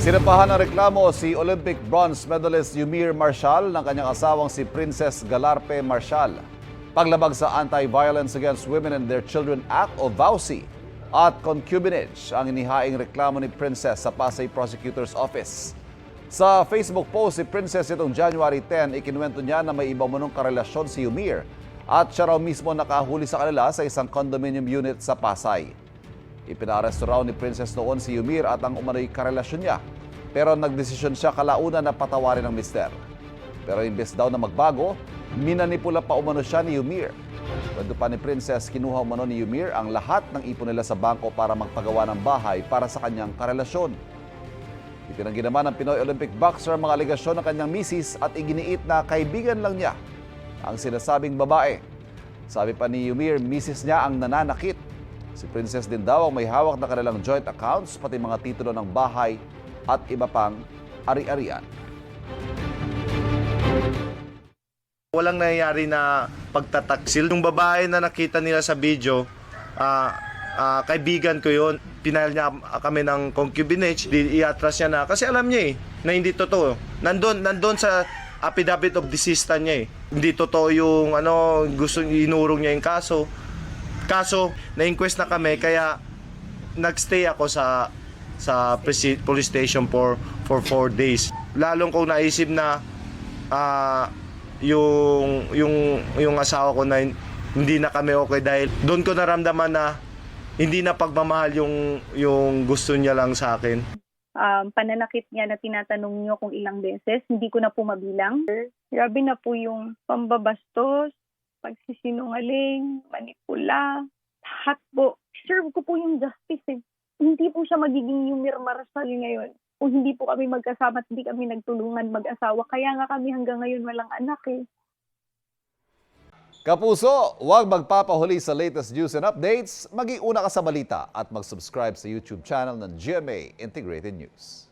Sinampahan ng reklamo si Olympic bronze medalist Yumir Marshall ng kanyang asawang si Princess Galarpe Marshall. Paglabag sa Anti-Violence Against Women and Their Children Act o VAUSI at concubinage ang inihaing reklamo ni Princess sa Pasay Prosecutor's Office. Sa Facebook post si Princess itong January 10, ikinuwento niya na may iba munong karelasyon si Yumir at siya raw mismo nakahuli sa kanila sa isang condominium unit sa Pasay. Ipinaresto raw ni Princess noon si Yumir at ang umano'y karelasyon niya. Pero nagdesisyon siya kalaunan na patawarin ang mister. Pero imbes daw na magbago, minanipula pa umano siya ni Yumir. Kwento pa ni Princess, kinuha umano ni Yumir ang lahat ng ipon nila sa bangko para magpagawa ng bahay para sa kanyang karelasyon. Itinanggi naman ng Pinoy Olympic boxer ang mga alegasyon ng kanyang misis at iginiit na kaibigan lang niya ang sinasabing babae. Sabi pa ni Yumir, misis niya ang nananakit. Si Princess din daw ang may hawak na kanilang joint accounts, pati mga titulo ng bahay at iba pang ari-arian. Walang nangyayari na pagtataksil. Yung babae na nakita nila sa video, kaibigan ko yun. Pinahal niya kami ng concubinage. I-atras niya na. Kasi alam niya na hindi totoo. Nandun sa affidavit of desista niya Hindi totoo yung gusto inurong niya yung kaso. Kaso, na-inquest na kami kaya nagstay ako sa police station for 4 days. Lalong kong naisip na yung asawa ko na hindi na kami okay dahil doon ko naramdaman na hindi na pagmamahal yung gusto niya lang sa akin. Pananakit niya na tinatanong niyo kung ilang beses, hindi ko na po mabilang. Grabe na po yung pambabastos, pagsisinungaling, manipula, lahat po. Serve ko po yung justice Hindi po siya magiging Yumir Marshall ngayon. Kung hindi po kami magkasama at hindi kami nagtulungan mag-asawa. Kaya nga kami hanggang ngayon walang anak Kapuso, huwag magpapahuli sa latest news and updates. Mag-iuna ka sa balita at mag-subscribe sa YouTube channel ng GMA Integrated News.